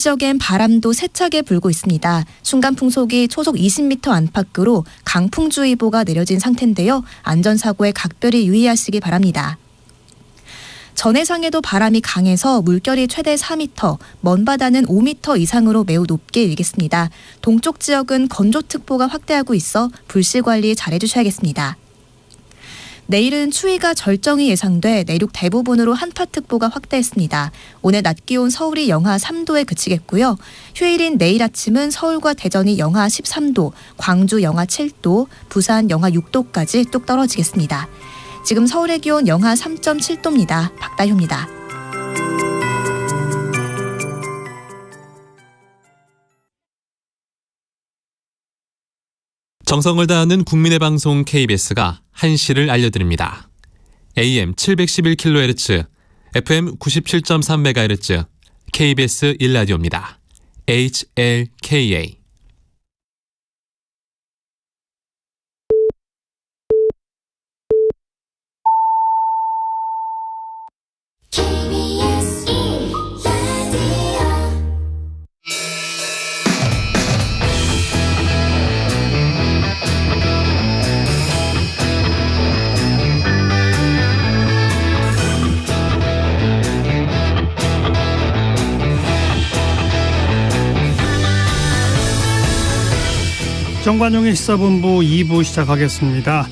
지역엔 바람도 세차게 불고 있습니다. 순간 풍속이 초속 20m 안팎으로 강풍주의보가 내려진 상태인데요. 안전사고에 각별히 유의하시기 바랍니다. 전해상에도 바람이 강해서 물결이 최대 4m, 먼 바다는 5m 이상으로 매우 높게 일겠습니다. 동쪽 지역은 건조특보가 확대하고 있어 불씨 관리 잘해주셔야겠습니다. 내일은 추위가 절정이 예상돼 내륙 대부분으로 한파특보가 확대했습니다. 오늘 낮 기온 서울이 영하 3도에 그치겠고요. 휴일인 내일 아침은 서울과 대전이 영하 13도, 광주 영하 7도, 부산 영하 6도까지 뚝 떨어지겠습니다. 지금 서울의 기온 영하 3.7도입니다. 박다효입니다. 정성을 다하는 국민의 방송 KBS가 한시를 알려드립니다. AM 711kHz, FM 97.3MHz, KBS 1라디오입니다. HLKA. 정관용의 시사본부 2부 시작하겠습니다.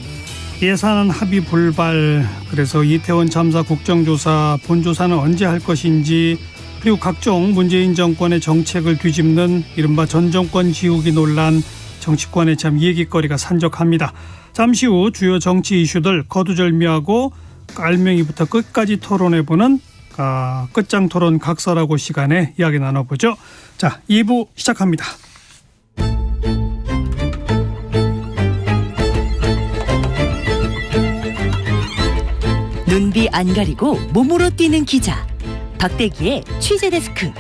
예산 합의 불발, 그래서 이태원 참사 국정조사 본조사는 언제 할 것인지, 그리고 각종 문재인 정권의 정책을 뒤집는 이른바 전 정권 지우기 논란, 정치권에 참 얘기거리가 산적합니다. 잠시 후 주요 정치 이슈들 거두절미하고 깔명이부터 끝까지 토론해보는 끝장 토론 각설하고 시간에 이야기 나눠보죠. 자, 2부 시작합니다. 눈비 안 가리고 몸으로 뛰는 기자, 박대기의 취재데스크.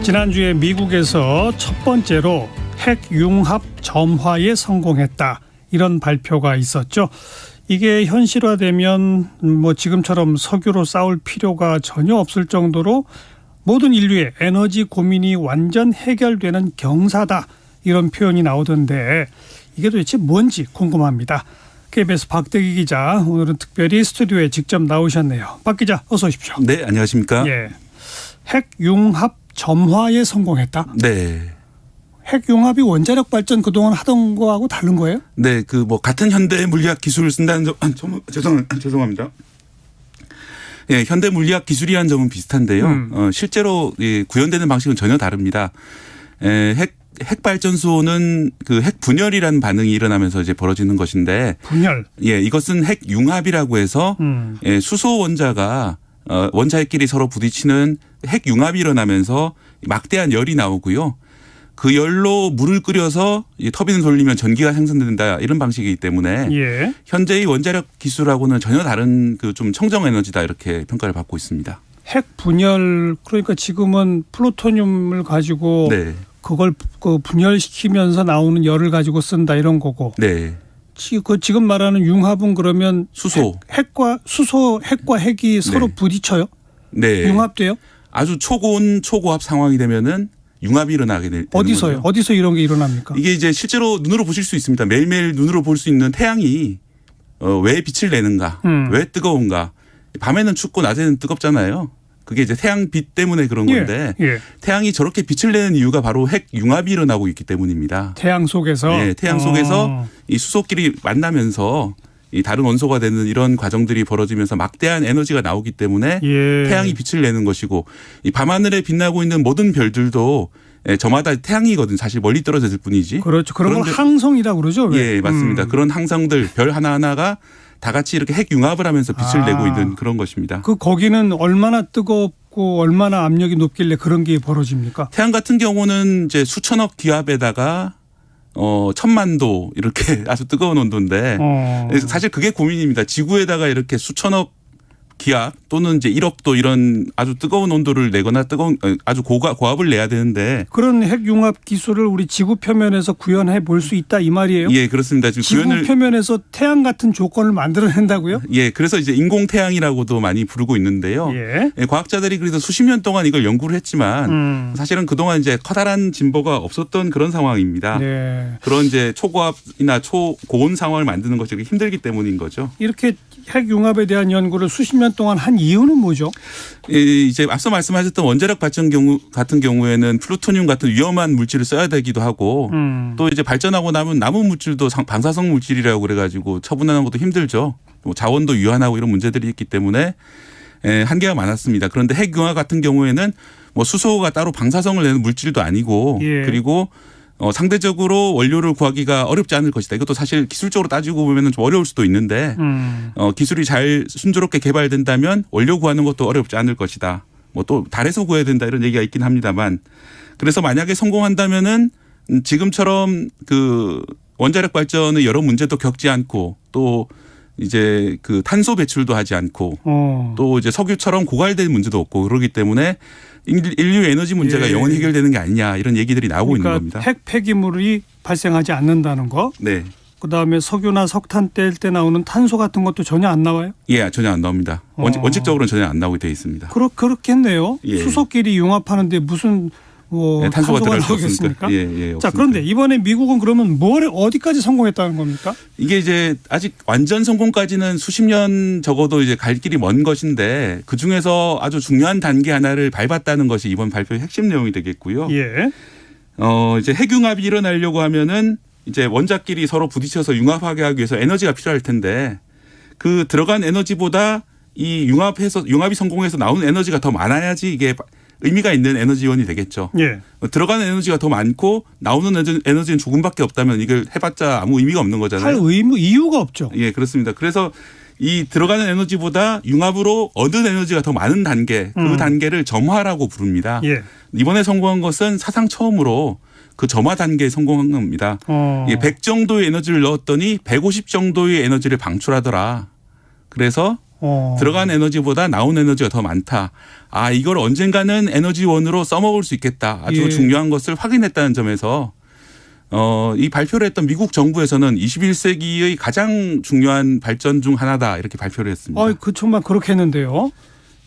지난주에 미국에서 첫 번째로 핵융합 점화에 성공했다, 이런 발표가 있었죠. 이게 현실화되면 지금처럼 석유로 싸울 필요가 전혀 없을 정도로 모든 인류의 에너지 고민이 완전 해결되는 경사다, 이런 표현이 나오던데 이게 도대체 뭔지 궁금합니다. KBS 박대기 기자, 오늘은 특별히 스튜디오에 직접 나오셨네요. 박 기자, 어서 오십시오. 네, 안녕하십니까. 예, 핵융합 점화에 성공했다. 네. 핵융합이 원자력 발전 그동안 하던 거하고 다른 거예요? 네, 같은 현대 물리학 기술을 쓴다는 점, 죄송합니다. 예, 현대 물리학 기술이라는 점은 비슷한데요. 실제로 구현되는 방식은 전혀 다릅니다. 핵 발전소는 그 핵 분열이라는 반응이 일어나면서 이제 벌어지는 것인데, 분열. 예, 이것은 핵 융합이라고 해서 예, 수소 원자가 원자핵끼리 서로 부딪히는 핵 융합이 일어나면서 막대한 열이 나오고요. 그 열로 물을 끓여서 터빈을 돌리면 전기가 생성된다, 이런 방식이기 때문에 예. 현재의 원자력 기술하고는 전혀 다른 그 좀 청정 에너지다, 이렇게 평가를 받고 있습니다. 핵 분열, 그러니까 지금은 플루토늄을 가지고 네. 그걸 분열시키면서 나오는 열을 가지고 쓴다, 이런 거고. 네. 지금 말하는 융합은 그러면 수소. 핵과 핵이 서로 네. 부딪혀요? 네. 융합돼요? 아주 초고온 초고압 상황이 되면은 융합이 일어나게 되는 어디서요? 거죠. 어디서 이런 게 일어납니까? 이게 이제 실제로 눈으로 보실 수 있습니다. 매일매일 눈으로 볼 수 있는 태양이 왜 빛을 내는가, 왜 뜨거운가. 밤에는 춥고 낮에는 뜨겁잖아요. 그게 이제 태양빛 때문에 그런 건데, 예. 태양이 저렇게 빛을 내는 이유가 바로 핵 융합이 일어나고 있기 때문입니다. 태양 속에서? 네, 태양 속에서 이 수소끼리 만나면서 이 다른 원소가 되는 이런 과정들이 벌어지면서 막대한 에너지가 나오기 때문에 예. 태양이 빛을 내는 것이고, 이 밤하늘에 빛나고 있는 모든 별들도 저마다 태양이거든. 사실 멀리 떨어져 있을 뿐이지. 그렇죠. 그런 걸 항성이라고 그러죠. 왜? 예, 맞습니다. 그런 항성들, 별 하나하나가 다 같이 이렇게 핵 융합을 하면서 빛을 내고 있는 그런 것입니다. 거기는 얼마나 뜨겁고 얼마나 압력이 높길래 그런 게 벌어집니까? 태양 같은 경우는 이제 수천억 기압에다가 1000만 도, 이렇게 아주 뜨거운 온도인데 사실 그게 고민입니다. 지구에다가 이렇게 수천억 기압, 또는 이제 1억도 이런 아주 뜨거운 온도를 내거나 아주 고압을 내야 되는데 그런 핵융합 기술을 우리 지구 표면에서 구현해 볼 수 있다 이 말이에요? 예, 그렇습니다. 지금 지구 표면에서 태양 같은 조건을 만들어낸다고요? 예, 그래서 이제 인공태양이라고도 많이 부르고 있는데요. 예. 예, 과학자들이 그래서 수십 년 동안 이걸 연구를 했지만 사실은 그동안 이제 커다란 진보가 없었던 그런 상황입니다. 네. 그런 이제 초고압이나 초고온 상황을 만드는 것이 힘들기 때문인 거죠. 이렇게 핵융합에 대한 연구를 수십 년 동안 한 이유는 뭐죠? 이제 앞서 말씀하셨던 원자력 발전 같은 경우에는 플루토늄 같은 위험한 물질을 써야 되기도 하고 또 이제 발전하고 나면 남은 물질도 방사성 물질이라고 그래가지고 처분하는 것도 힘들죠. 자원도 유한하고 이런 문제들이 있기 때문에 한계가 많았습니다. 그런데 핵융합 같은 경우에는 뭐 수소가 따로 방사성을 내는 물질도 아니고 예. 그리고 상대적으로 원료를 구하기가 어렵지 않을 것이다. 이것도 사실 기술적으로 따지고 보면 좀 어려울 수도 있는데 기술이 잘 순조롭게 개발된다면 원료 구하는 것도 어렵지 않을 것이다. 뭐 또 달에서 구해야 된다 이런 얘기가 있긴 합니다만 그래서 만약에 성공한다면은 지금처럼 그 원자력 발전의 여러 문제도 겪지 않고 또 이제 그 탄소 배출도 하지 않고 또 이제 석유처럼 고갈된 문제도 없고 그러기 때문에 인류 에너지 문제가 예. 영원히 해결되는 게 아니냐 이런 얘기들이 나오고 그러니까 있는 겁니다. 핵 폐기물이 발생하지 않는다는 거. 네. 그다음에 석유나 석탄 뗄 때 나오는 탄소 같은 것도 전혀 안 나와요? 예, 전혀 안 나옵니다. 원칙적으로는 전혀 안 나오게 되어 있습니다. 그렇겠네요. 예. 수소끼리 융합하는데 무슨 뭐 탄소가 들어갈 수 나오겠습니까? 없으니까. 예, 자, 없습니다. 그런데 이번에 미국은 그러면 어디까지 성공했다는 겁니까? 이게 이제 아직 완전 성공까지는 수십 년 적어도 이제 갈 길이 먼 것인데 그 중에서 아주 중요한 단계 하나를 밟았다는 것이 이번 발표의 핵심 내용이 되겠고요. 예. 이제 핵융합이 일어나려고 하면은 이제 원자끼리 서로 부딪혀서 융합하게 하기 위해서 에너지가 필요할 텐데 그 들어간 에너지보다 이 융합이 성공해서 나오는 에너지가 더 많아야지 이게 의미가 있는 에너지 지원이 되겠죠. 예. 들어가는 에너지가 더 많고 나오는 에너지는 조금밖에 없다면 이걸 해봤자 아무 의미가 없는 거잖아요. 할 이유가 없죠. 예, 그렇습니다. 그래서 이 들어가는 에너지보다 융합으로 얻은 에너지가 더 많은 단계, 그 단계를 점화라고 부릅니다. 예. 이번에 성공한 것은 사상 처음으로 그 점화 단계에 성공한 겁니다. 100 정도의 에너지를 넣었더니 150 정도의 에너지를 방출하더라. 그래서 들어간 에너지보다 나온 에너지가 더 많다. 아, 이걸 언젠가는 에너지원으로 써먹을 수 있겠다. 아주 예. 중요한 것을 확인했다는 점에서 이 발표를 했던 미국 정부에서는 21세기의 가장 중요한 발전 중 하나다 이렇게 발표를 했습니다. 정말 그렇게 했는데요.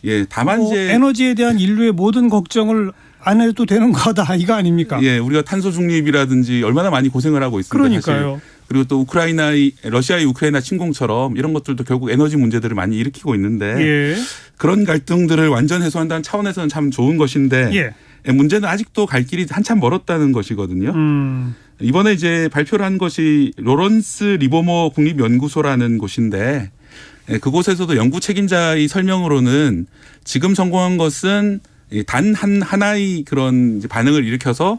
예, 다만 이제 에너지에 대한 인류의 모든 걱정을 안 해도 되는 거다 이거 아닙니까? 예, 우리가 탄소 중립이라든지 얼마나 많이 고생을 하고 있습니다. 그러니까요. 사실. 그리고 또 러시아의 우크라이나 침공처럼 이런 것들도 결국 에너지 문제들을 많이 일으키고 있는데 예. 그런 갈등들을 완전 해소한다는 차원에서는 참 좋은 것인데 예. 문제는 아직도 갈 길이 한참 멀었다는 것이거든요. 이번에 이제 발표를 한 것이 로런스 리버머 국립연구소라는 곳인데 그곳에서도 연구 책임자의 설명으로는 지금 성공한 것은 단 하나의 그런 이제 반응을 일으켜서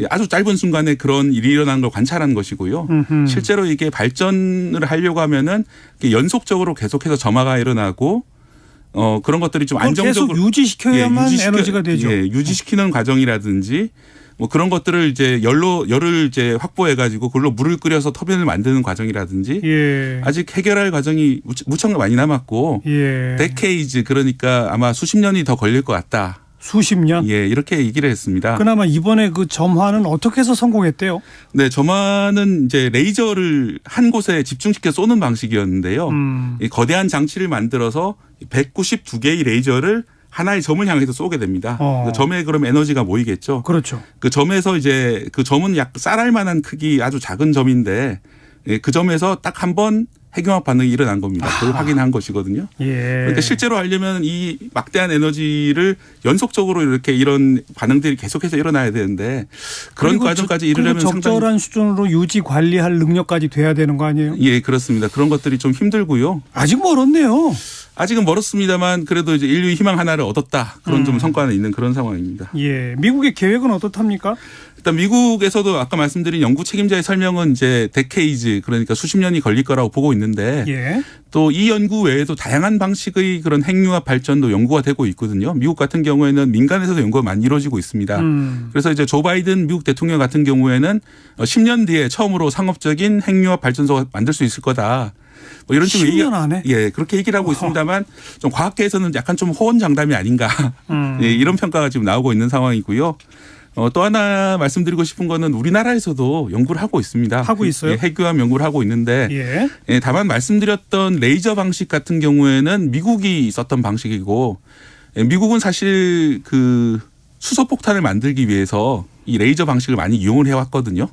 아주 짧은 순간에 그런 일이 일어나는 걸 관찰한 것이고요. 실제로 이게 발전을 하려고 하면은 연속적으로 계속해서 점화가 일어나고 그런 것들이 좀 안정적으로 계속 유지시켜야만 에너지가 되죠. 예, 유지시키는 과정이라든지 뭐 그런 것들을 이제 열을 이제 확보해 가지고 그걸로 물을 끓여서 터빈을 만드는 과정이라든지 예. 아직 해결할 과정이 무척 많이 남았고 예. 데케이즈 그러니까 아마 수십 년이 더 걸릴 것 같다. 수십 년. 예, 이렇게 얘기를 했습니다. 그나마 이번에 그 점화는 어떻게 해서 성공했대요? 네, 점화는 이제 레이저를 한 곳에 집중시켜 쏘는 방식이었는데요. 이 거대한 장치를 만들어서 192개의 레이저를 하나의 점을 향해서 쏘게 됩니다. 그 점에 그럼 에너지가 모이겠죠. 그렇죠. 그 점에서 이제 그 점은 약 쌀알 만한 크기 아주 작은 점인데 그 점에서 딱 한 번 핵융합 반응이 일어난 겁니다. 그걸 확인한 것이거든요. 예. 그러니까 실제로 하려면 이 막대한 에너지를 연속적으로 이렇게 이런 반응들이 계속해서 일어나야 되는데 그런 과정까지 이르려면 적절한 상당히 수준으로 유지 관리할 능력까지 돼야 되는 거 아니에요? 예, 그렇습니다. 그런 것들이 좀 힘들고요. 아직 멀었네요. 아직은 멀었습니다만 그래도 이제 인류의 희망 하나를 얻었다. 그런 좀 성과는 있는 그런 상황입니다. 예. 미국의 계획은 어떻답니까? 일단 미국에서도 아까 말씀드린 연구 책임자의 설명은 이제 데케이즈 그러니까 수십 년이 걸릴 거라고 보고 있는데 예. 또 이 연구 외에도 다양한 방식의 그런 핵융합 발전도 연구가 되고 있거든요. 미국 같은 경우에는 민간에서도 연구가 많이 이루어지고 있습니다. 그래서 이제 조 바이든 미국 대통령 같은 경우에는 10년 뒤에 처음으로 상업적인 핵융합 발전소가 만들 수 있을 거다. 뭐 이런 식으로 10년 안에? 예, 그렇게 얘기를 하고 있습니다만 좀 과학계에서는 약간 좀 호언장담이 아닌가 예, 이런 평가가 지금 나오고 있는 상황이고요. 또 하나 말씀드리고 싶은 거는 우리나라에서도 연구를 하고 있습니다. 하고 있어요? 예, 핵융합 연구를 하고 있는데 예. 예, 다만 말씀드렸던 레이저 방식 같은 경우에는 미국이 썼던 방식이고 예, 미국은 사실 그 수소폭탄을 만들기 위해서 이 레이저 방식을 많이 이용을 해왔거든요.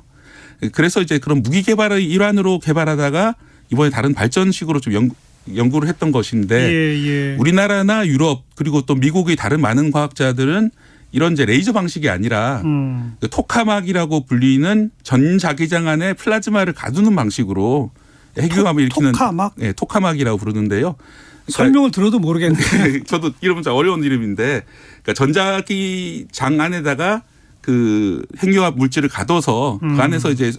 그래서 이제 그런 무기 개발의 일환으로 개발하다가 이번에 다른 발전식으로 좀 연구를 했던 것인데 예. 우리나라나 유럽 그리고 또 미국의 다른 많은 과학자들은 이런 이제 레이저 방식이 아니라 그 토카막이라고 불리는 전자기장 안에 플라즈마를 가두는 방식으로 핵융합을 일으키는 토카막? 예, 토카막이라고 부르는데요. 설명을 들어도 모르겠는데. 저도 이름은 좀 어려운 이름인데 그러니까 전자기장 안에다가 그 핵융합 물질을 가둬서 그 안에서 이제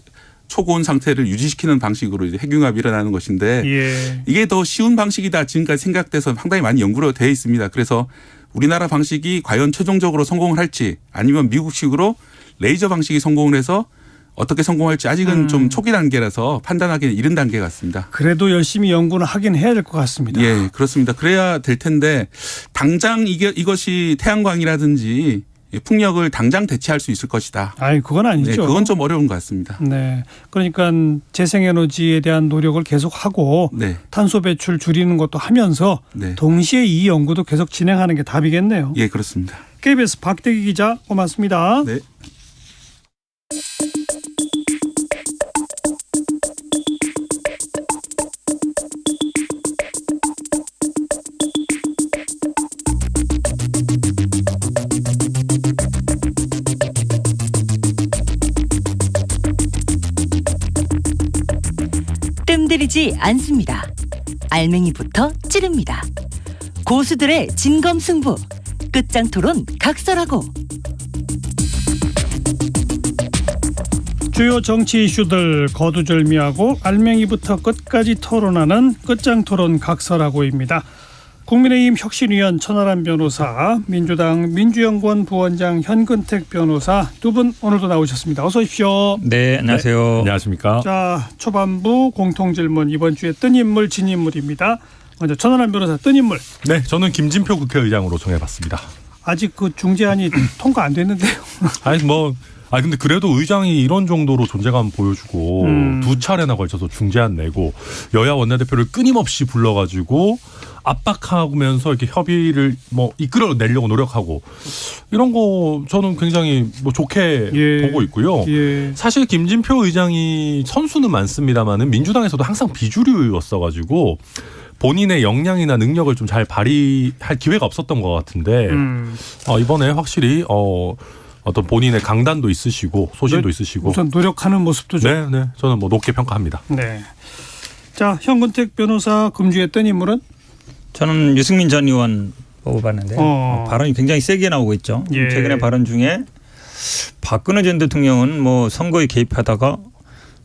초고온 상태를 유지시키는 방식으로 이제 핵융합이 일어나는 것인데 예. 이게 더 쉬운 방식이다 지금까지 생각돼서 상당히 많이 연구가 되어 있습니다. 그래서 우리나라 방식이 과연 최종적으로 성공을 할지 아니면 미국식으로 레이저 방식이 성공을 해서 어떻게 성공할지 아직은 좀 초기 단계라서 판단하기는 이른 단계 같습니다. 그래도 열심히 연구는 하긴 해야 될 것 같습니다. 예, 그렇습니다. 그래야 될 텐데 당장 이것이 태양광이라든지 풍력을 당장 대체할 수 있을 것이다. 아니 그건 아니죠. 네, 그건 좀 어려운 것 같습니다. 네, 그러니까 재생에너지에 대한 노력을 계속하고 네. 탄소 배출 줄이는 것도 하면서 네. 동시에 이 연구도 계속 진행하는 게 답이겠네요. 예, 그렇습니다. KBS 박대기 기자 고맙습니다. 네. 뜸들이지 않습니다. 알맹이부터 찌릅니다. 고수들의 진검승부. 끝장토론 각설하고. 주요 정치 이슈들 거두절미하고 알맹이부터 끝까지 토론하는 끝장토론 각설하고입니다. 국민의힘 혁신위원 천하람 변호사, 민주당 민주연구원 부원장 현근택 변호사 두 분 오늘도 나오셨습니다. 어서 오십시오. 네, 안녕하세요. 네, 안녕하십니까. 자, 초반부 공통질문 이번 주에 뜬 인물 진 인물입니다. 먼저 천하람 변호사 뜬 인물. 네, 저는 김진표 국회의장으로 정해봤습니다. 아직 그 중재안이 통과 안 됐는데요. 근데 그래도 의장이 이런 정도로 존재감 보여주고 두 차례나 걸쳐서 중재안 내고 여야 원내대표를 끊임없이 불러가지고 압박하면서 이렇게 협의를 이끌어내려고 노력하고 이런 거 저는 굉장히 좋게 보고 있고요. 예. 사실 김진표 의장이 선수는 많습니다만은 민주당에서도 항상 비주류였어가지고 본인의 역량이나 능력을 좀 잘 발휘할 기회가 없었던 것 같은데 이번에 확실히 어떤 본인의 강단도 있으시고 소신도 있으시고 우선 노력하는 모습도 좀. 네, 저는 높게 평가합니다. 네. 자, 현근택 변호사 금주에 뜬 인물은 저는 유승민 전 의원 뽑아봤는데 발언이 굉장히 세게 나오고 있죠. 예. 최근에 발언 중에 박근혜 전 대통령은 선거에 개입하다가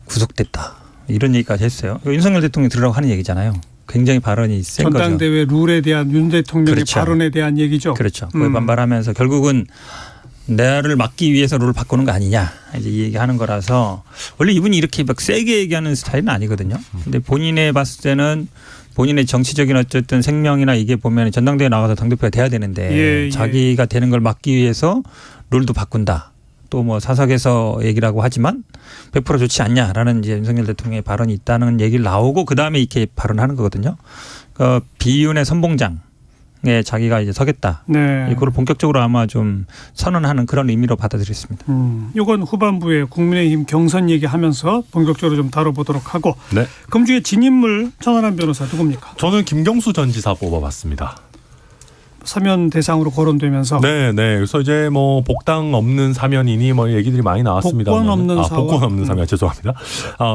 구속됐다 이런 얘기까지 했어요. 윤석열 대통령이 들으라고 하는 얘기잖아요. 굉장히 발언이 센 거죠. 전당대회 룰에 대한 윤 대통령의 그렇죠. 발언에 대한 얘기죠. 그렇죠. 그걸 반발하면서 결국은 나를 막기 위해서 룰을 바꾸는 거 아니냐 이제 이 얘기하는 거라서 원래 이분이 이렇게 막 세게 얘기하는 스타일은 아니거든요. 근데 본인의 봤을 때는 본인의 정치적인 어쨌든 생명이나 이게 보면 전당대회 나가서 당대표가 돼야 되는데 자기가 되는 걸 막기 위해서 룰도 바꾼다. 또 사석에서 얘기라고 하지만 100% 좋지 않냐라는 이제 윤석열 대통령의 발언이 있다는 얘기를 나오고 그 다음에 이렇게 발언하는 거거든요. 그러니까 비윤의 선봉장에 자기가 이제 서겠다. 네. 이걸 본격적으로 아마 좀 선언하는 그런 의미로 받아들였습니다. 이건 후반부에 국민의힘 경선 얘기하면서 본격적으로 좀 다뤄보도록 하고. 네. 금주의 진인물 천하람 변호사 누굽니까? 저는 김경수 전 지사 뽑아봤습니다. 사면 대상으로 거론되면서. 네. 그래서 이제 복당 없는 사면이니 얘기들이 많이 나왔습니다. 복권 없는 복권 없는 사면 죄송합니다.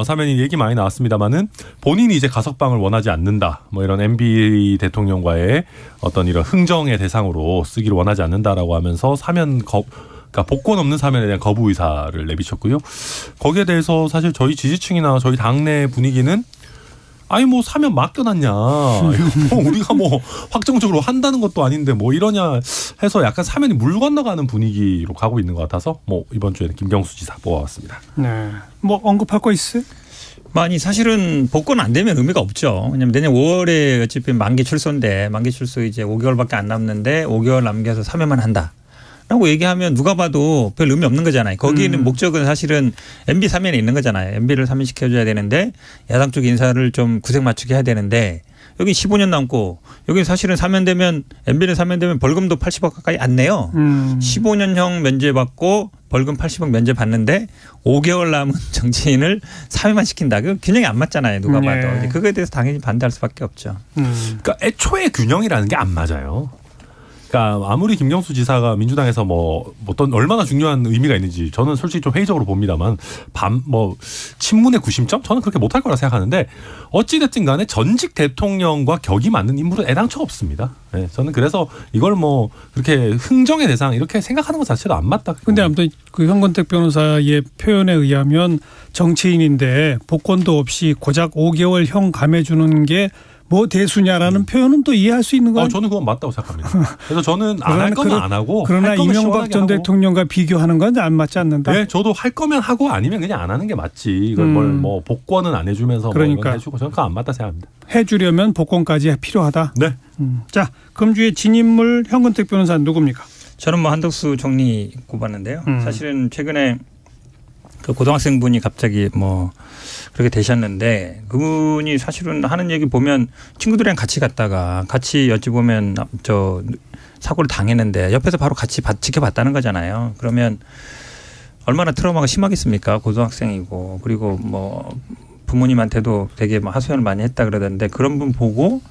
사면이 얘기 많이 나왔습니다만은 본인이 이제 가석방을 원하지 않는다. 이런 MB 대통령과의 어떤 이런 흥정의 대상으로 쓰기를 원하지 않는다라고 하면서 그러니까 복권 없는 사면에 대한 거부 의사를 내비쳤고요. 거기에 대해서 사실 저희 지지층이나 저희 당내 분위기는 사면 맡겨놨냐. 우리가 확정적으로 한다는 것도 아닌데 이러냐 해서 약간 사면이 물 건너가는 분위기로 가고 있는 것 같아서 이번 주에는 김경수 지사 뽑아왔습니다. 네. 언급할 거 있어요? 아니 사실은 복권 안 되면 의미가 없죠. 왜냐하면 내년 5월에 어차피 만기 출소인데 만기 출소 이제 5개월밖에 안 남는데 5개월 남겨서 참여만 한다. 라고 얘기하면 누가 봐도 별 의미 없는 거잖아요. 거기는 목적은 사실은 MB 사면에 있는 거잖아요. MB를 사면시켜줘야 되는데 야당 쪽 인사를 좀 구색 맞추게 해야 되는데 여기 15년 남고 여기 사실은 사면되면 MB는 사면되면 벌금도 80억 가까이 안 내요. 15년형 면제받고 벌금 80억 면제받는데 5개월 남은 정치인을 사면만 시킨다. 그 균형이 안 맞잖아요. 누가 봐도. 네. 그거에 대해서 당연히 반대할 수밖에 없죠. 그러니까 애초에 균형이라는 게 안 맞아요. 그러니까 아무리 김경수 지사가 민주당에서 뭐 어떤 얼마나 중요한 의미가 있는지 저는 솔직히 좀 회의적으로 봅니다만 친문의 구심점 저는 그렇게 못할 거라 생각하는데 어찌 됐든 간에 전직 대통령과 격이 맞는 인물은 애당초 없습니다. 네, 저는 그래서 이걸 뭐 그렇게 흥정의 대상 이렇게 생각하는 것 자체도 안 맞다. 근데 아무튼 그 현건택 변호사의 표현에 의하면 정치인인데 복권도 없이 고작 5개월 형 감해주는 게 뭐 대수냐라는 표현은 또 이해할 수 있는 거예요. 저는 그건 맞다고 생각합니다. 그래서 저는 안 할 거면 안 하고 그러나 할 거면 이명박 전 하고. 대통령과 비교하는 건 안 맞지 않는다. 네, 저도 할 거면 하고 아니면 그냥 안 하는 게 맞지. 이걸 뭐 복권은 안 해주면서 그러니까. 뭐 해주고 저는 그거 안 맞다 생각합니다. 해주려면 복권까지 필요하다. 네. 자, 금주의 진인물 현건택 변호사는 누굽니까? 저는 뭐 한덕수 총리 꼽았는데요. 사실은 최근에 그 고등학생분이 갑자기 뭐 그렇게 되셨는데 그분이 사실은 하는 얘기 보면 친구들이랑 같이 갔다가 같이 어찌 보면 저 사고를 당했는데 옆에서 바로 같이 지켜봤다는 거잖아요. 그러면 얼마나 트라우마가 심하겠습니까? 고등학생이고 그리고 뭐 부모님한테도 되게 뭐 하소연을 많이 했다 그러던데 그런 분 보고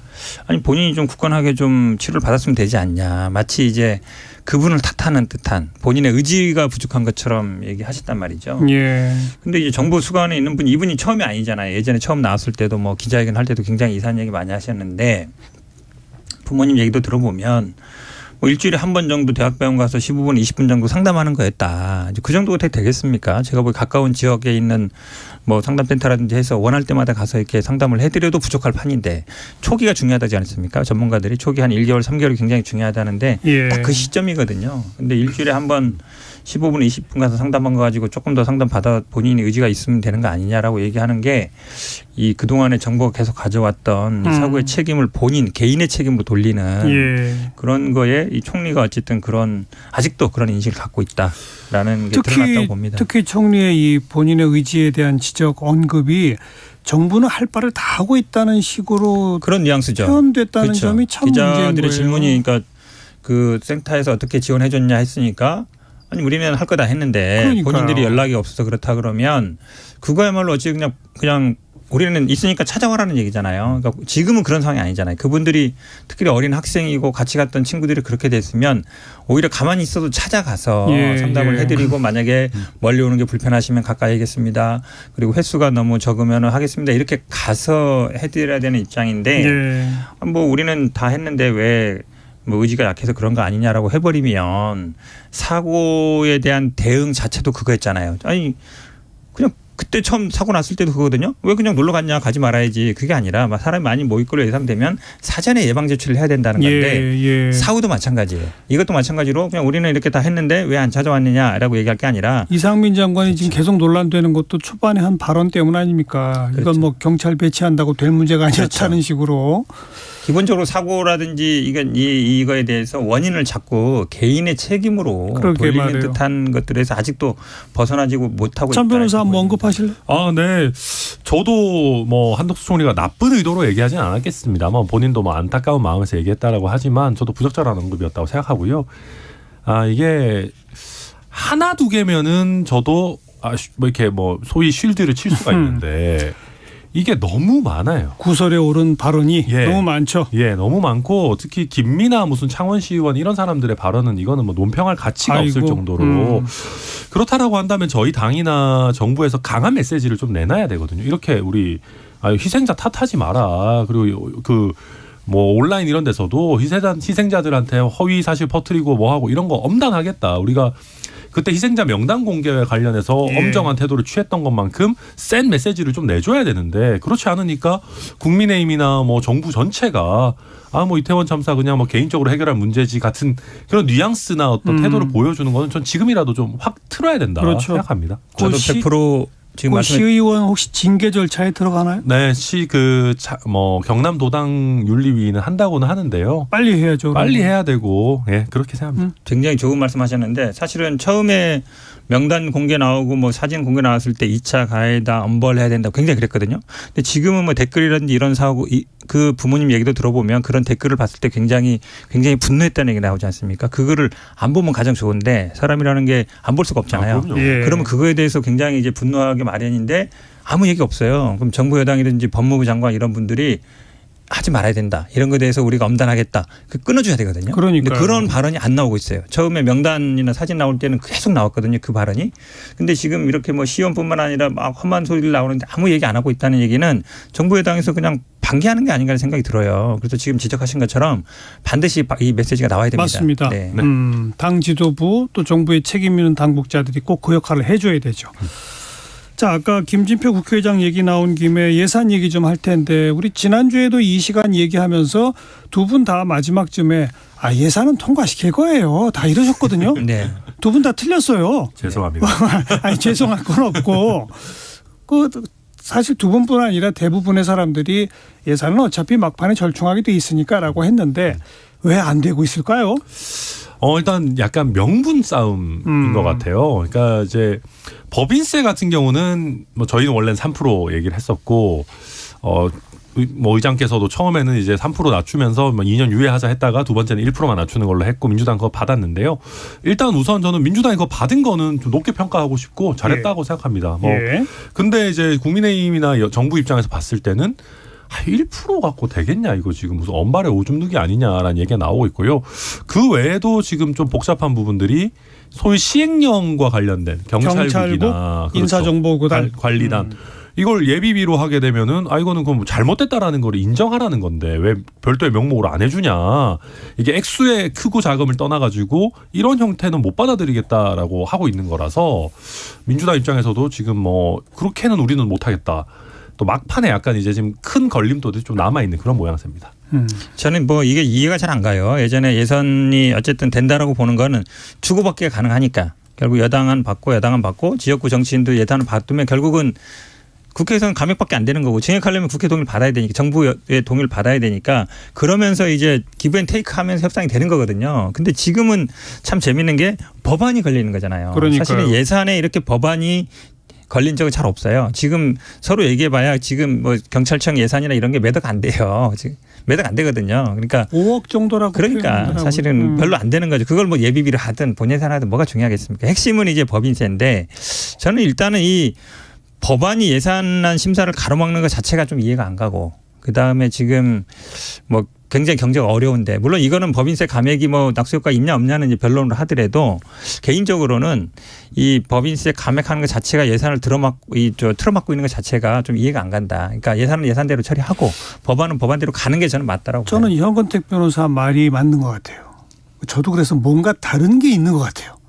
아니 본인이 좀 굳건하게 좀 치료를 받았으면 되지 않냐. 마치 이제 그분을 탓하는 듯한 본인의 의지가 부족한 것처럼 얘기하셨단 말이죠. 예. 근데 이제 정부 수관에 있는 분 이분이 처음이 아니잖아요. 예전에 처음 나왔을 때도 뭐 기자회견 할 때도 굉장히 이상한 얘기 많이 하셨는데 부모님 얘기도 들어보면 뭐 일주일에 한 번 정도 대학병원 가서 15분 20분 정도 상담하는 거였다. 이제 그 정도가 되겠습니까? 제가 보기 가까운 지역에 있는 뭐 상담센터라든지 해서 원할 때마다 가서 이렇게 상담을 해드려도 부족할 판인데 초기가 중요하다지 않습니까? 전문가들이 초기 한 1개월 3개월이 굉장히 중요하다는데 예. 딱 그 시점이거든요. 근데 일주일에 한 번 15분 20분 가서 상담한 거 가지고 조금 더 상담 받아 본인이 의지가 있으면 되는 거 아니냐라고 얘기하는 게 이 그동안에 정부가 계속 가져왔던 사고의 책임을 본인 개인의 책임으로 돌리는 예. 그런 거에 이 총리가 어쨌든 그런 아직도 그런 인식을 갖고 있다라는 게 드러났다고 봅니다. 특히 총리의 이 본인의 의지에 대한 지적 언급이 정부는 할 바를 다 하고 있다는 식으로 그런 뉘앙스죠. 표현됐다는 그렇죠. 점이 참 문제인 거예요. 기자들의 질문이 그러니까 그 센터에서 어떻게 지원해 줬냐 했으니까 아니 우리는 할 거 다 했는데 그러니까요. 본인들이 연락이 없어서 그렇다 그러면 그거야말로 어찌 그냥 우리는 있으니까 찾아와라는 얘기잖아요. 그러니까 지금은 그런 상황이 아니잖아요. 그분들이 특히 어린 학생이고 같이 갔던 친구들이 그렇게 됐으면 오히려 가만히 있어도 찾아가서 예, 상담을 예. 해드리고 만약에 멀리 오는 게 불편하시면 가까이 하겠습니다. 그리고 횟수가 너무 적으면 하겠습니다. 이렇게 가서 해드려야 되는 입장인데 예. 뭐 우리는 다 했는데 왜 뭐 의지가 약해서 그런 거 아니냐라고 해버리면 사고에 대한 대응 자체도 그거였잖아요. 아니 그냥 그때 처음 사고 났을 때도 그거거든요. 왜 그냥 놀러 갔냐 가지 말아야지. 그게 아니라 막 사람이 많이 모일 걸로 예상되면 사전에 예방 조치를 해야 된다는 건데 예. 사후도 마찬가지예요. 이것도 마찬가지로 그냥 우리는 이렇게 다 했는데 왜 안 찾아왔느냐라고 얘기할 게 아니라 이상민 장관이 그렇죠. 지금 계속 논란되는 것도 초반에 한 발언 때문 아닙니까? 그렇죠. 이건 뭐 경찰 배치한다고 될 문제가 아니었다는 그렇죠. 식으로. 기본적으로 사고라든지 이거에 대해서 원인을 자꾸 개인의 책임으로 그러게 돌리는 말이에요. 듯한 것들에서 아직도 벗어나지고 못하고 있다. 천 변호사 한번 언급하실래요? 네. 저도 뭐 한덕수 총리가 나쁜 의도로 얘기하진 않았겠습니다만 본인도 뭐 안타까운 마음에서 얘기했다라고 하지만 저도 부적절한 언급이었다고 생각하고요. 이게 하나 두 개면은 저도 뭐 이렇게 뭐 소위 쉴드를 칠 수가 있는데 이게 너무 많아요. 구설에 오른 발언이 예. 너무 많죠. 예, 너무 많고 특히 김미나 무슨 창원시 의원 이런 사람들의 발언은 이거는 뭐 논평할 가치가 없을 정도로 그렇다라고 한다면 저희 당이나 정부에서 강한 메시지를 좀 내놔야 되거든요. 이렇게 우리 희생자 탓하지 마라. 그리고 그 뭐 온라인 이런 데서도 희생자들한테 허위 사실 퍼뜨리고 뭐 하고 이런 거 엄단하겠다. 우리가 그때 희생자 명단 공개에 관련해서 엄정한 태도를 취했던 것만큼 센 메시지를 좀 내줘야 되는데 그렇지 않으니까 국민의힘이나 뭐 정부 전체가 뭐 이태원 참사 그냥 뭐 개인적으로 해결할 문제지 같은 그런 뉘앙스나 어떤 태도를 보여주는 거는 전 지금이라도 좀 확 틀어야 된다 그렇죠. 생각합니다. 저도 100% 지금 말씀 시의원 혹시 징계 절차에 들어가나요? 네, 경남도당 윤리위는 한다고는 하는데요. 빨리 해야죠. 빨리 해야 되고, 예, 그렇게 생각합니다. 굉장히 좋은 말씀하셨는데 사실은 처음에 명단 공개 나오고 뭐 사진 공개 나왔을 때 2차 가해다 엄벌해야 된다 굉장히 그랬거든요. 근데 지금은 뭐 댓글이라든지 이런 사고 그 부모님 얘기도 들어보면 그런 댓글을 봤을 때 굉장히 분노했다는 얘기 나오지 않습니까? 그거를 안 보면 가장 좋은데 사람이라는 게 안 볼 수가 없잖아요. 예. 그러면 그거에 대해서 굉장히 이제 분노하기 마련인데 아무 얘기 없어요. 그럼 정부 여당이든지 법무부 장관 이런 분들이 하지 말아야 된다. 이런 거에 대해서 우리가 엄단하겠다. 끊어줘야 되거든요. 그러니까요. 근데 그런 발언이 안 나오고 있어요. 처음에 명단이나 사진 나올 때는 계속 나왔거든요. 그 발언이. 근데 지금 이렇게 뭐 시연뿐만 아니라 막 험한 소리를 나오는데 아무 얘기 안 하고 있다는 얘기는 정부 여당에서 그냥 방기하는 게 아닌가 하는 생각이 들어요. 그래서 지금 지적하신 것처럼 반드시 이 메시지가 나와야 됩니다. 맞습니다. 네. 당 지도부 또 정부의 책임 있는 당국자들이 꼭 그 역할을 해줘야 되죠. 자, 아까 김진표 국회의장 얘기 나온 김에 예산 얘기 좀 할 텐데 우리 지난주에도 이 시간 얘기하면서 두 분 다 마지막쯤에 예산은 통과시킬 거예요. 다 이러셨거든요. 네. 두 분 다 틀렸어요. 죄송합니다. 아니 죄송할 건 없고 사실 두 분뿐 아니라 대부분의 사람들이 예산은 어차피 막판에 절충하게 돼 있으니까라고 했는데 왜 안 되고 있을까요? 일단 약간 명분 싸움인 것 같아요. 그러니까 이제 법인세 같은 경우는 뭐 저희는 원래는 3% 얘기를 했었고, 뭐 의장께서도 처음에는 이제 3% 낮추면서 뭐 2년 유예하자 했다가 두 번째는 1%만 낮추는 걸로 했고 민주당 그거 받았는데요. 일단 우선 저는 민주당이 그거 받은 거는 좀 높게 평가하고 싶고 잘했다고 생각합니다. 근데 이제 국민의힘이나 정부 입장에서 봤을 때는 1% 갖고 되겠냐 이거 지금 무슨 언발에 오줌 누기 아니냐라는 얘기가 나오고 있고요. 그 외에도 지금 좀 복잡한 부분들이 소위 시행령과 관련된 경찰국이나 인사정보구단 관리단 이걸 예비비로 하게 되면은 이거는 그럼 잘못됐다라는 걸 인정하라는 건데 왜 별도의 명목으로 안 해주냐. 이게 액수의 크고 작음을 떠나가지고 이런 형태는 못 받아들이겠다라고 하고 있는 거라서 민주당 입장에서도 지금 뭐 그렇게는 우리는 못하겠다. 또 막판에 약간 이제 지금 큰 걸림돌이 좀 남아있는 그런 모양새입니다. 저는 뭐 이게 이해가 잘 안 가요. 예전에 예산이 어쨌든 된다라고 보는 거는 주고받기가 가능하니까 결국 여당은 받고 여당은 받고 지역구 정치인도 예산을 받으면 결국은 국회에서는 감액밖에 안 되는 거고 증액하려면 국회 동의를 받아야 되니까 정부의 동의를 받아야 되니까 그러면서 이제 기브 앤 테이크 하면서 협상이 되는 거거든요. 근데 지금은 참 재밌는 게 법안이 걸리는 거잖아요. 그러니까요. 사실은 예산에 이렇게 법안이 걸린 적은 잘 없어요. 지금 서로 얘기해봐야 지금 뭐 경찰청 예산이나 이런 게 매덕 안 돼요. 지금 매덕 안 되거든요. 그러니까 5억 정도라고 그러니까 표현하더라고요. 사실은 별로 안 되는 거죠. 그걸 뭐 예비비를 하든 본예산 하든 뭐가 중요하겠습니까? 핵심은 이제 법인세인데 저는 일단은 이 법안이 예산안 심사를 가로막는 것 자체가 좀 이해가 안 가고 그다음에 지금 뭐 굉장히 경제가 어려운데 물론 이거는 법인세 감액이 뭐 낙수효과 있냐 없냐는 이제 변론을 하더라도 개인적으로는 이 법인세 감액하는 것 자체가 예산을 틀어막고 있는 것 자체가 좀 이해가 안 간다. 그러니까 예산은 예산대로 처리하고 법안은 법안대로 가는 게 저는 맞다라고 봐요. 저는 현건택 변호사 말이 맞는 것 같아요. 저도 그래서 뭔가 다른 게 있는 것 같아요.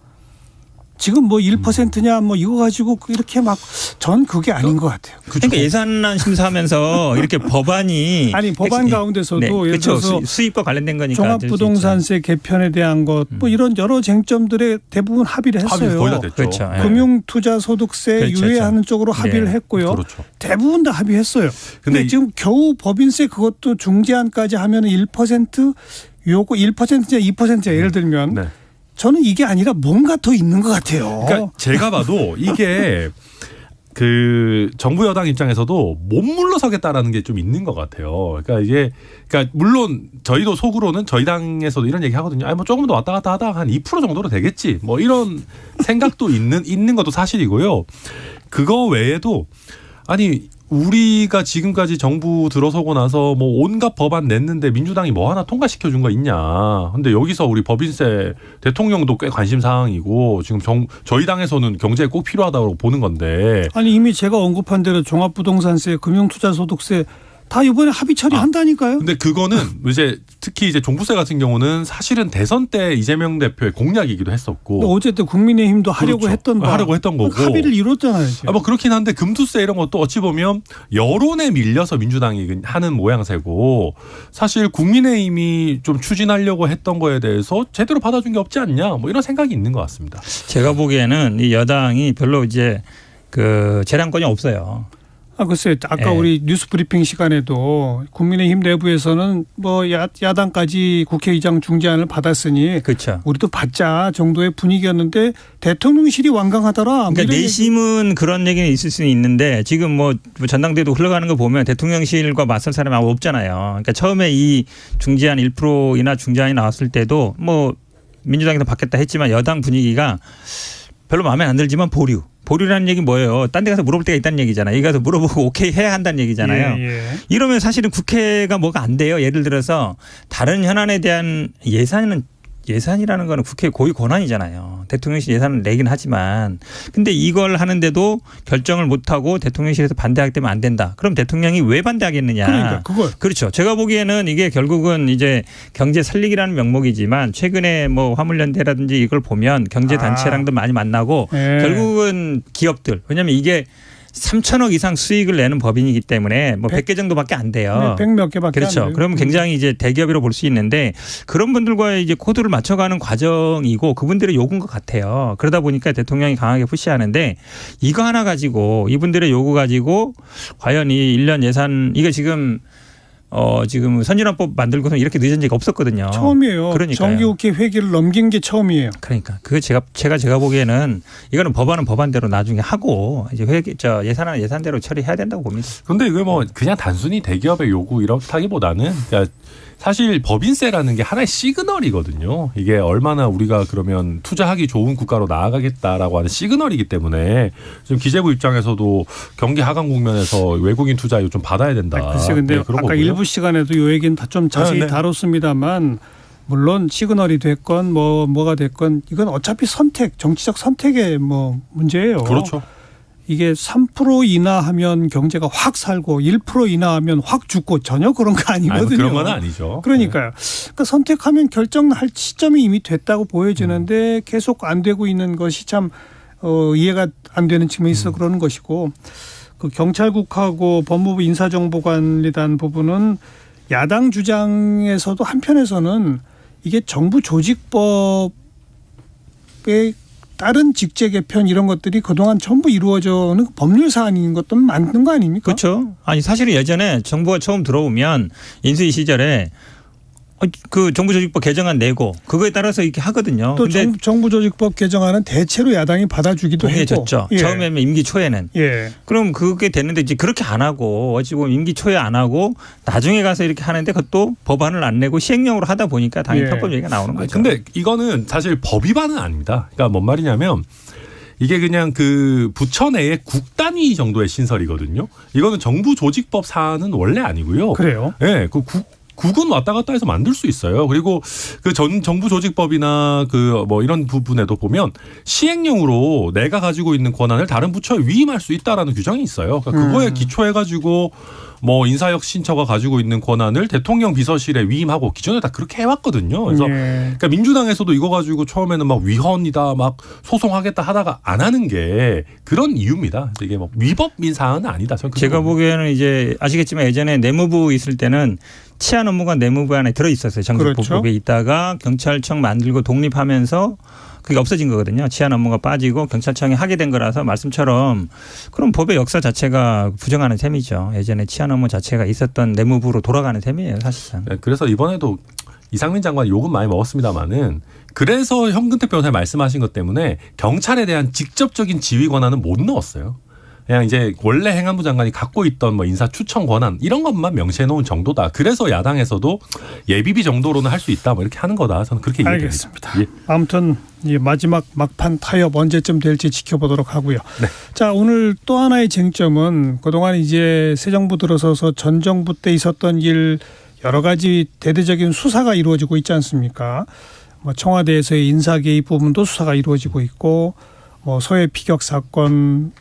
지금 뭐 1%냐 뭐 이거 가지고 이렇게 막 전 그게 아닌 것 같아요. 그러니까 예산안 심사하면서 이렇게 법안이 아니 법안 가운데서도 예를 그렇죠. 들어서 수입과 관련된 거니까 종합부동산세 개편에 대한 것 뭐 이런 여러 쟁점들에 대부분 합의를 했어요. 거의 다 됐죠. 그렇죠. 예. 금융투자소득세 그렇죠. 유예하는 쪽으로 합의를 네. 했고요. 그렇죠. 대부분 다 합의했어요. 근데 지금 겨우 법인세 그것도 중재안까지 하면 1% 요거 1%냐 2%냐 예를 들면 네. 저는 이게 아니라 뭔가 더 있는 것 같아요. 그러니까 제가 봐도 이게 그 정부 여당 입장에서도 못 물러서겠다라는 게 좀 있는 것 같아요. 그러니까 물론 저희도 속으로는 저희 당에서도 이런 얘기 하거든요. 뭐 조금 더 왔다 갔다 하다가 한 2% 정도로 되겠지. 뭐 이런 생각도 있는 것도 사실이고요. 그거 외에도 우리가 지금까지 정부 들어서고 나서 뭐 온갖 법안 냈는데 민주당이 뭐 하나 통과시켜 준 거 있냐. 근데 여기서 우리 법인세 대통령도 꽤 관심 사항이고 지금 저희 당에서는 경제에 꼭 필요하다고 보는 건데. 이미 제가 언급한 대로 종합부동산세, 금융투자소득세 다 이번에 합의 처리한다니까요. 근데 그거는 이제 특히 이제 종부세 같은 경우는 사실은 대선 때 이재명 대표의 공약이기도 했었고. 어쨌든 국민의힘도 하려고 그렇죠. 했던 하려고 했던 거고. 합의를 이뤘잖아요. 뭐 그렇긴 한데 금투세 이런 것도 어찌 보면 여론에 밀려서 민주당이 하는 모양새고 사실 국민의힘이 좀 추진하려고 했던 거에 대해서 제대로 받아준 게 없지 않냐. 뭐 이런 생각이 있는 것 같습니다. 제가 보기에는 이 여당이 별로 이제 그 재량권이 없어요. 글쎄요. 아까 예. 우리 뉴스 브리핑 시간에도 국민의힘 내부에서는 뭐 야당까지 국회의장 중재안을 받았으니 그렇죠. 우리도 받자 정도의 분위기였는데 대통령실이 완강하더라. 그러니까 내심은 그런 얘기는 있을 수는 있는데 지금 뭐 전당대회도 흘러가는 거 보면 대통령실과 맞설 사람이 아무 없잖아요. 그러니까 처음에 이 중재안 1%이나 중재안이 나왔을 때도 뭐 민주당에서 받겠다 했지만 여당 분위기가 별로 마음에 안 들지만 보류. 보류라는 얘기 뭐예요? 딴 데 가서 물어볼 때가 있다는 얘기잖아요. 여기 가서 물어보고 오케이 해야 한다는 얘기잖아요. 예. 이러면 사실은 국회가 뭐가 안 돼요. 예를 들어서 다른 현안에 대한 예산이라는 거는 국회 고유 권한이잖아요. 대통령실 예산을 내긴 하지만 근데 이걸 하는데도 결정을 못하고 대통령실에서 반대하기 때문에 안 된다. 그럼 대통령이 왜 반대하겠느냐. 그러니까 그걸. 그렇죠. 제가 보기에는 이게 결국은 이제 경제 살리기라는 명목이지만 최근에 뭐 화물연대라든지 이걸 보면 경제단체랑도 많이 만나고 예. 결국은 기업들. 왜냐하면 이게 3천억 이상 수익을 내는 법인이기 때문에 뭐 100개 정도밖에 안 돼요. 100 몇 개밖에 그렇죠. 안 돼요. 그러면 굉장히 이제 대기업이라고 볼 수 있는데 그런 분들과의 이제 코드를 맞춰가는 과정이고 그분들의 요구인 것 같아요. 그러다 보니까 대통령이 강하게 푸시하는데 이거 하나 가지고 이분들의 요구 가지고 과연 이 1년 예산 이게 지금 선진화법 만들고서 이렇게 늦은 적이 없었거든요. 처음이에요. 그러니까요. 정기국회 회기를 넘긴 게 처음이에요. 그러니까 그게 제가 보기에는 이거는 법안은 법안대로 나중에 하고 이제 예산은 예산대로 처리해야 된다고 봅니다. 근데 이게 뭐 그냥 단순히 대기업의 요구 이렇다기보다는 그러니까 사실 법인세라는 게 하나의 시그널이거든요. 이게 얼마나 우리가 그러면 투자하기 좋은 국가로 나아가겠다라고 하는 시그널이기 때문에 지금 기재부 입장에서도 경기 하강 국면에서 외국인 투자 좀 받아야 된다. 글쎄 근데 네, 그런 아까 거고요. 일부 시간에도 요 얘기는 다 좀 자세히 네. 다뤘습니다만 물론 시그널이 됐건 뭐가 됐건 이건 어차피 정치적 선택의 뭐 문제예요. 그렇죠. 이게 3% 인하하면 경제가 확 살고 1% 인하하면 확 죽고 전혀 그런 거 아니거든요. 아니, 그런 건 아니죠. 그러니까요. 그러니까 선택하면 결정할 시점이 이미 됐다고 보여지는데 계속 안 되고 있는 것이 참 이해가 안 되는 측면이 있어 그러는 것이고 그 경찰국하고 법무부 인사정보관리단 부분은 야당 주장에서도 한편에서는 이게 정부 조직법에 다른 직제 개편 이런 것들이 그동안 전부 이루어져는 법률 사안인 것도 맞는 거 아닙니까? 그렇죠. 아니 사실은 예전에 정부가 처음 들어오면 인수위 시절에 그 정부조직법 개정안 내고 그거에 따라서 이렇게 하거든요. 또 근데 정부조직법 개정안은 대체로 야당이 받아주기도 동의해줬죠. 했고. 예. 처음에는 임기 초에는. 예. 그럼 그게 됐는데 이제 그렇게 안 하고 어찌 보면 임기 초에 안 하고 나중에 가서 이렇게 하는데 그것도 법안을 안 내고 시행령으로 하다 보니까 당연히 예. 편법 얘기가 나오는 거죠. 근데 이거는 사실 법 위반은 아닙니다. 그러니까 뭔 말이냐면 이게 그냥 그 부처 내의 국단위 정도의 신설이거든요. 이거는 정부 조직법 사안은 원래 아니고요. 그래요? 네, 그 국은 왔다 갔다 해서 만들 수 있어요. 그리고 그 정부 조직법이나 그 뭐 이런 부분에도 보면 시행령으로 내가 가지고 있는 권한을 다른 부처에 위임할 수 있다라는 규정이 있어요. 그러니까 그거에 기초해 가지고 뭐 인사혁신처가 가지고 있는 권한을 대통령 비서실에 위임하고 기존에 다 그렇게 해왔거든요. 그래서 그러니까 민주당에서도 이거 가지고 처음에는 막 위헌이다 막 소송하겠다 하다가 안 하는 게 그런 이유입니다. 이게 뭐 위법민 사안은 아니다. 제가 보기에는 이제 아시겠지만 예전에 내무부 있을 때는 치안 업무가 내무부 안에 들어 있었어요. 정치법에 그렇죠. 있다가 경찰청 만들고 독립하면서 그게 없어진 거거든요. 치안 업무가 빠지고 경찰청이 하게 된 거라서 말씀처럼 그럼 법의 역사 자체가 부정하는 셈이죠. 예전에 치안 업무 자체가 있었던 내무부로 돌아가는 셈이에요. 사실상. 네, 그래서 이번에도 이상민 장관이 욕은 많이 먹었습니다마는 그래서 현근택 변호사님 말씀하신 것 때문에 경찰에 대한 직접적인 지휘 권한은 못 넣었어요. 그냥 이제 원래 행안부 장관이 갖고 있던 뭐 인사 추천 권한 이런 것만 명시해 놓은 정도다. 그래서 야당에서도 예비비 정도로는 할 수 있다. 뭐 이렇게 하는 거다. 저는 그렇게 이해됩니다. 알겠습니다. 예. 아무튼 이 마지막 막판 타협 언제쯤 될지 지켜보도록 하고요. 네. 자, 오늘 또 하나의 쟁점은 그동안 이제 새 정부 들어서서 전 정부 때 있었던 일 여러 가지 대대적인 수사가 이루어지고 있지 않습니까? 뭐 청와대에서의 인사 개입 부분도 수사가 이루어지고 있고 뭐 소해 피격 사건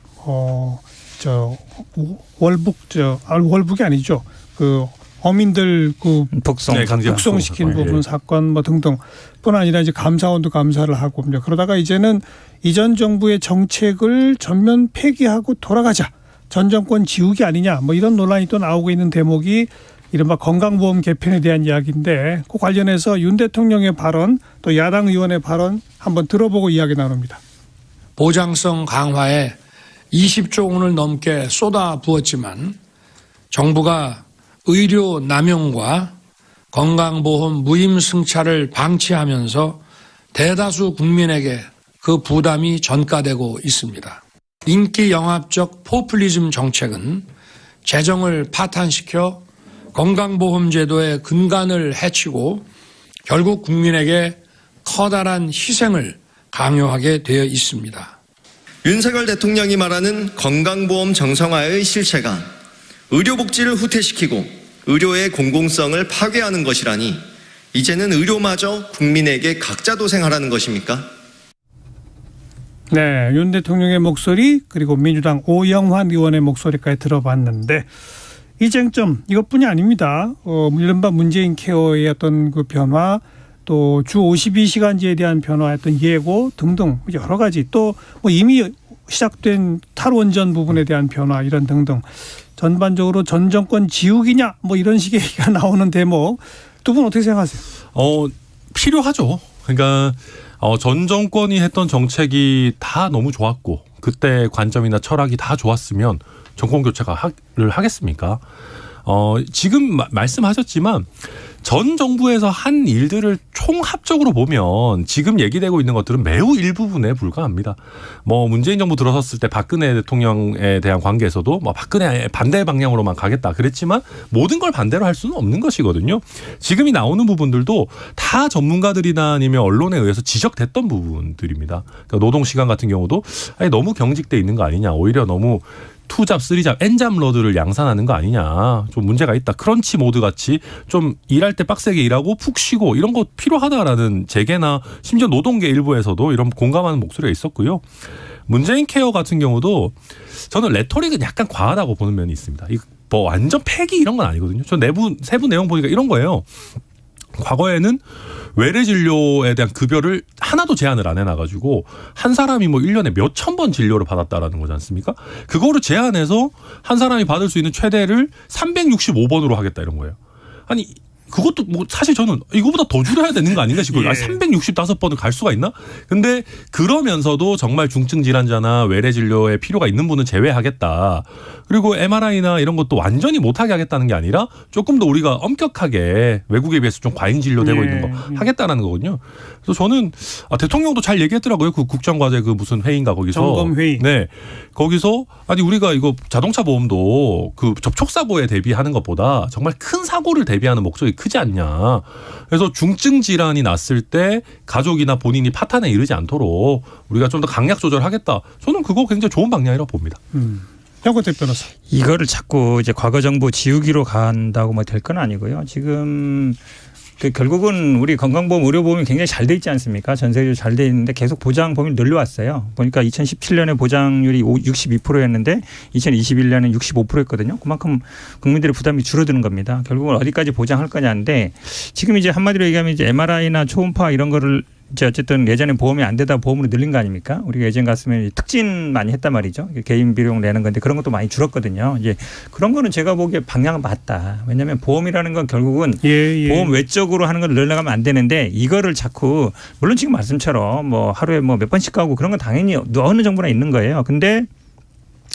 월북이 아니죠. 그 어민들 그 북송시킨 부분 사건 뭐 등등뿐 아니라 이제 감사원도 감사를 하고 그러다가 이제는 이전 정부의 정책을 전면 폐기하고 돌아가자. 전 정권 지우기 아니냐. 뭐 이런 논란이 또 나오고 있는 대목이 이른바 건강보험 개편에 대한 이야기인데 그 관련해서 윤 대통령의 발언 또 야당 의원의 발언 한번 들어보고 이야기 나눕니다. 보장성 강화에 20조 원을 넘게 쏟아 부었지만 정부가 의료 남용과 건강보험 무임승차를 방치하면서 대다수 국민에게 그 부담이 전가되고 있습니다. 인기 영합적 포퓰리즘 정책은 재정을 파탄시켜 건강보험제도의 근간을 해치고 결국 국민에게 커다란 희생을 강요하게 되어 있습니다. 윤석열 대통령이 말하는 건강보험 정상화의 실체가 의료복지를 후퇴시키고 의료의 공공성을 파괴하는 것이라니 이제는 의료마저 국민에게 각자 도생하라는 것입니까? 네, 윤 대통령의 목소리 그리고 민주당 오영환 의원의 목소리까지 들어봤는데 이 쟁점 이것뿐이 아닙니다. 이른바 문재인 케어의 어떤 그 변화 또 주 52시간제에 대한 변화의 어떤 예고 등등 여러 가지 또 뭐 이미 시작된 탈원전 부분에 대한 변화 이런 등등 전반적으로 전 정권 지우기냐 뭐 이런 식의 얘기가 나오는 대목 두 분 어떻게 생각하세요? 필요하죠. 그러니까 전 정권이 했던 정책이 다 너무 좋았고 그때 관점이나 철학이 다 좋았으면 정권 교체를 하겠습니까? 지금 말씀하셨지만 전 정부에서 한 일들을 총합적으로 보면 지금 얘기되고 있는 것들은 매우 일부분에 불과합니다. 뭐 문재인 정부 들어섰을 때 박근혜 대통령에 대한 관계에서도 뭐 박근혜 반대 방향으로만 가겠다 그랬지만 모든 걸 반대로 할 수는 없는 것이거든요. 지금이 나오는 부분들도 다 전문가들이나 아니면 언론에 의해서 지적됐던 부분들입니다. 그러니까 노동시간 같은 경우도 너무 경직돼 있는 거 아니냐. 오히려 너무 투잡, 쓰리잡, 엔잡 러드를 양산하는 거 아니냐. 좀 문제가 있다. 크런치 모드 같이 좀 일할 때 빡세게 일하고 푹 쉬고 이런 거 필요하다라는 재계나 심지어 노동계 일부에서도 이런 공감하는 목소리가 있었고요. 문재인 케어 같은 경우도 저는 레토릭은 약간 과하다고 보는 면이 있습니다. 이거 뭐 완전 폐기 이런 건 아니거든요. 저 세부 내용 보니까 이런 거예요. 과거에는 외래 진료에 대한 급여를 하나도 제한을 안 해놔가지고 한 사람이 뭐 1년에 몇천 번 진료를 받았다라는 거지 않습니까? 그거를 제한해서 한 사람이 받을 수 있는 최대를 365번으로 하겠다 이런 거예요. 아니 그것도 뭐 사실 저는 이거보다 더 줄여야 되는 거 아닌가 싶어요. 365번을 갈 수가 있나? 근데 그러면서도 정말 중증 질환자나 외래 진료에 필요가 있는 분은 제외하겠다. 그리고 MRI나 이런 것도 완전히 못하게 하겠다는 게 아니라 조금 더 우리가 엄격하게 외국에 비해서 좀 과잉 진료되고 있는 거 하겠다는 거거든요. 그래서 저는 대통령도 잘 얘기했더라고요. 그 국정과제 그 무슨 회의인가 거기서. 점검회의. 네. 거기서 아니 우리가 이거 자동차 보험도 그 접촉사고에 대비하는 것보다 정말 큰 사고를 대비하는 목적이 크지 않냐. 그래서 중증 질환이 났을 때 가족이나 본인이 파탄에 이르지 않도록 우리가 좀 더 강약 조절하겠다. 저는 그거 굉장히 좋은 방향이라고 봅니다. 현근택 변호사. 이거를 자꾸 이제 과거 정부 지우기로 간다고 뭐 될 건 아니고요. 지금 결국은 우리 건강보험, 의료보험이 굉장히 잘 돼 있지 않습니까? 전 세계적으로 잘 돼 있는데 계속 보장 범위를 늘려왔어요. 보니까 2017년에 보장률이 62%였는데 2021년에 65%였거든요. 그만큼 국민들의 부담이 줄어드는 겁니다. 결국은 어디까지 보장할 거냐인데 지금 이제 한마디로 얘기하면 이제 MRI나 초음파 이런 거를 이제 어쨌든 예전에 보험이 안 되다 보험으로 늘린 거 아닙니까? 우리가 예전 갔으면 특진 많이 했단 말이죠. 개인 비용 내는 건데 그런 것도 많이 줄었거든요. 이제 그런 거는 제가 보기에 방향은 맞다. 왜냐하면 보험이라는 건 결국은 보험 외적으로 하는 걸 늘려가면 안 되는데 이거를 자꾸 물론 지금 말씀처럼 뭐 하루에 뭐 몇 번씩 가고 그런 건 당연히 어느 정부나 있는 거예요. 근데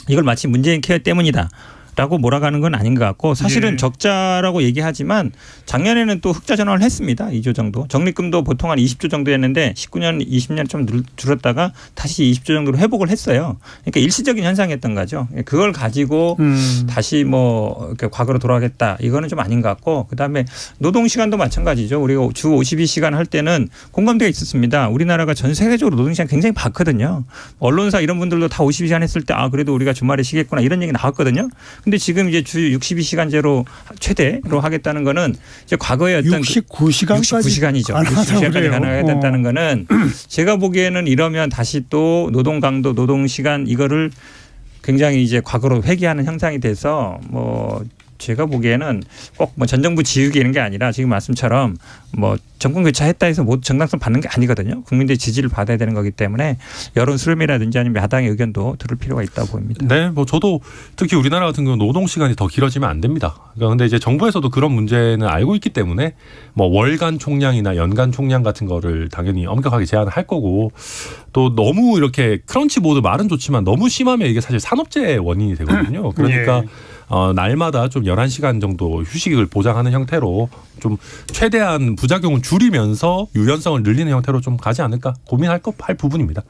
이걸 마치 문재인 케어 때문이다. 라고 몰아가는 건 아닌 것 같고 사실은 적자라고 얘기하지만 작년에는 또 흑자 전환을 했습니다. 2조 정도. 적립금도 보통 한 20조 정도 였는데 19년, 20년 좀 줄었다가 다시 20조 정도로 회복을 했어요. 그러니까 일시적인 현상이었던 거죠. 그걸 가지고 다시 뭐 과거로 돌아가겠다. 이거는 좀 아닌 것 같고 그다음에 노동시간도 마찬가지죠. 우리가 주 52시간 할 때는 공감대가 있었습니다. 우리나라가 전 세계적으로 노동시간 굉장히 많거든요. 언론사 이런 분들도 다 52시간 했을 때 그래도 우리가 주말에 쉬겠구나 이런 얘기 나왔거든요. 근데 지금 이제 주 62시간제로 최대로 하겠다는 거는 이제 과거에 어떤 69시간이죠. 69시간까지 가능하겠다는 거는 제가 보기에는 이러면 다시 또 노동 강도, 노동 시간 이거를 굉장히 이제 과거로 회귀하는 형상이 돼서 뭐 제가 보기에는 꼭 뭐 전 정부 지우기 이런 게 아니라 지금 말씀처럼 뭐 정권 교체했다 해서 모두 정당성 받는 게 아니거든요. 국민들의 지지를 받아야 되는 거기 때문에 여론 수렴이라든지 아니면 야당의 의견도 들을 필요가 있다고 보입니다. 네, 뭐 저도 특히 우리나라 같은 경우는 노동 시간이 더 길어지면 안 됩니다. 그러니까 근데 이제 정부에서도 그런 문제는 알고 있기 때문에 뭐 월간 총량이나 연간 총량 같은 거를 당연히 엄격하게 제한할 거고 또 너무 이렇게 크런치보드 말은 좋지만 너무 심하면 이게 사실 산업재해 원인이 되거든요. 그러니까 날마다 좀 11시간 정도 휴식을 보장하는 형태로 좀 최대한 부작용을 줄이면서 유연성을 늘리는 형태로 좀 가지 않을까 고민할 부분입니다.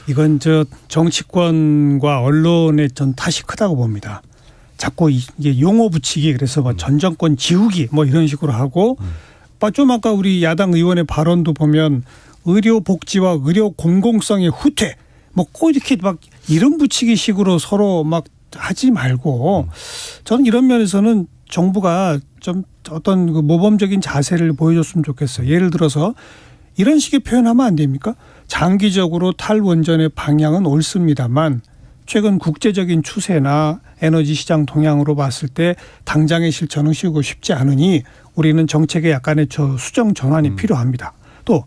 이건 정치권과 언론의 전 탓이 크다고 봅니다. 자꾸 이게 용어 붙이기 그래서 뭐 전 정권 지우기 뭐 이런 식으로 하고 좀 아까 우리 야당 의원의 발언도 보면 의료 복지와 의료 공공성의 후퇴 뭐 꼭 이렇게 막 이름 붙이기 식으로 서로 막 하지 말고 저는 이런 면에서는 정부가 좀 어떤 그 모범적인 자세를 보여줬으면 좋겠어요. 예를 들어서 이런 식의 표현하면 안 됩니까? 장기적으로 탈원전의 방향은 옳습니다만 최근 국제적인 추세나 에너지 시장 동향으로 봤을 때 당장의 실천은 쉽지 않으니 우리는 정책에 약간의 수정 전환이 필요합니다. 또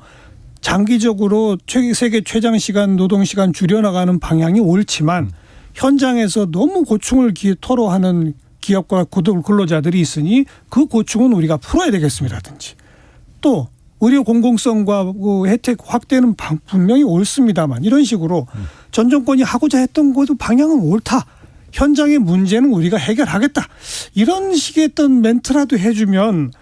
장기적으로 세계 최장 시간 노동 시간 줄여나가는 방향이 옳지만 현장에서 너무 고충을 토로하는 기업과 근로자들이 있으니 그 고충은 우리가 풀어야 되겠습니다든지 또 의료 공공성과 그 혜택 확대는 분명히 옳습니다만 이런 식으로 전 정권이 하고자 했던 것도 방향은 옳다. 현장의 문제는 우리가 해결하겠다. 이런 식의 어떤 멘트라도 해주면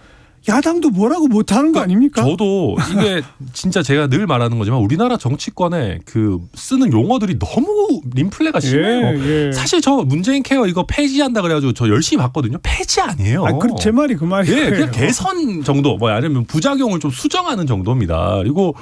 야당도 뭐라고 못하는 거 아닙니까? 저도 이게 진짜 제가 늘 말하는 거지만 우리나라 정치권에 그 쓰는 용어들이 너무 림플레가 심해요. 사실 저 문재인 케어 이거 폐지한다 그래가지고 저 열심히 봤거든요. 폐지 아니에요. 제 말이 그 말이에요. 예, 그냥 개선 정도 뭐 아니면 부작용을 좀 수정하는 정도입니다. 그리고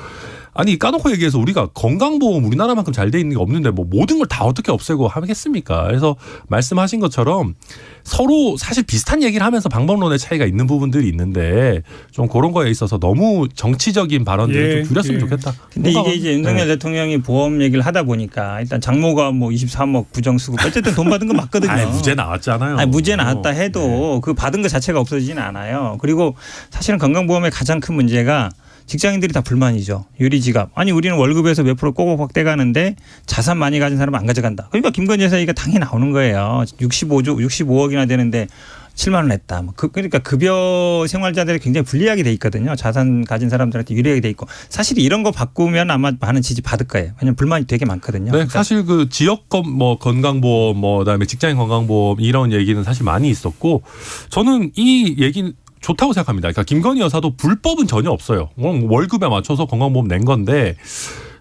아니 까놓고 얘기해서 우리가 건강보험 우리나라만큼 잘 돼 있는 게 없는데 뭐 모든 걸 다 어떻게 없애고 하겠습니까? 그래서 말씀하신 것처럼 서로 사실 비슷한 얘기를 하면서 방법론의 차이가 있는 부분들이 있는데 좀 그런 거에 있어서 너무 정치적인 발언들을 좀 줄였으면 좋겠다. 근데 이게 이제 윤석열 대통령이 보험 얘기를 하다 보니까 일단 장모가 뭐 23억 부정수급 어쨌든 돈 받은 건 맞거든요. 아니, 무죄 나왔잖아요. 무죄 나왔다 해도 그 받은 것 자체가 없어지지는 않아요. 그리고 사실은 건강보험의 가장 큰 문제가 직장인들이 다 불만이죠. 유리지갑. 아니 우리는 월급에서 몇 프로 꼬박 확대가는데 자산 많이 가진 사람은 안 가져간다. 그러니까 김건희 여사 얘기가 당연히 나오는 거예요. 65억이나 되는데 7만 원 냈다. 그러니까 급여 생활자들이 굉장히 불리하게 돼 있거든요. 자산 가진 사람들한테 유리하게 돼 있고. 사실 이런 거 바꾸면 아마 많은 지지 받을 거예요. 왜냐하면 불만이 되게 많거든요. 네, 그러니까 사실 그 지역권 뭐 건강보험 뭐 그다음에 직장인 건강보험 이런 얘기는 사실 많이 있었고 저는 이 얘기는 좋다고 생각합니다. 그러니까 김건희 여사도 불법은 전혀 없어요. 월급에 맞춰서 건강보험 낸 건데,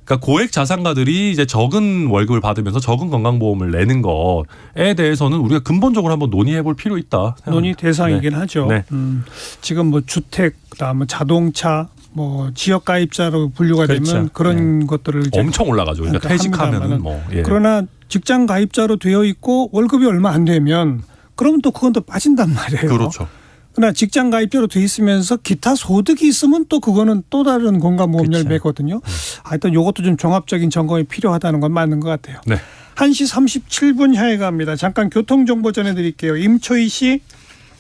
그러니까 고액 자산가들이 이제 적은 월급을 받으면서 적은 건강보험을 내는 것에 대해서는 우리가 근본적으로 한번 논의해볼 필요 있다. 생각합니다. 논의 대상이긴 하죠. 네. 지금 뭐 주택, 그다음에 자동차, 뭐 지역 가입자로 분류가 되면 그런 것들을 이제 엄청 올라가죠. 그러니까 퇴직하면은 뭐. 예. 그러나 직장 가입자로 되어 있고 월급이 얼마 안 되면 그러면 또 그건 또 빠진단 말이에요. 그렇죠. 그러나 직장 가입자로 돼 있으면서 기타 소득이 있으면 또 그거는 또 다른 건강보험료를 매거든요. 하여튼 이것도 좀 종합적인 점검이 필요하다는 건 맞는 것 같아요. 네. 1시 37분 향해 갑니다. 잠깐 교통정보 전해드릴게요. 임초희 씨.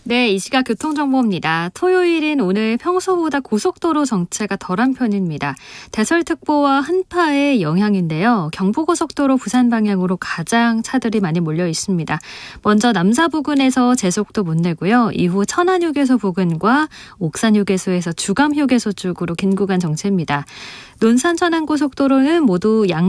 네, 이 시각 교통정보입니다. 토요일인 오늘 평소보다 고속도로 정체가 덜한 편입니다. 대설특보와 한파의 영향인데요. 경부고속도로 부산 방향으로 가장 차들이 많이 몰려 있습니다. 먼저 남사 부근에서 제속도 못 내고요. 이후 천안휴게소 부근과 옥산휴게소에서 주감휴게소 쪽으로 긴 구간 정체입니다. 논산 천안고속도로는 모두 양방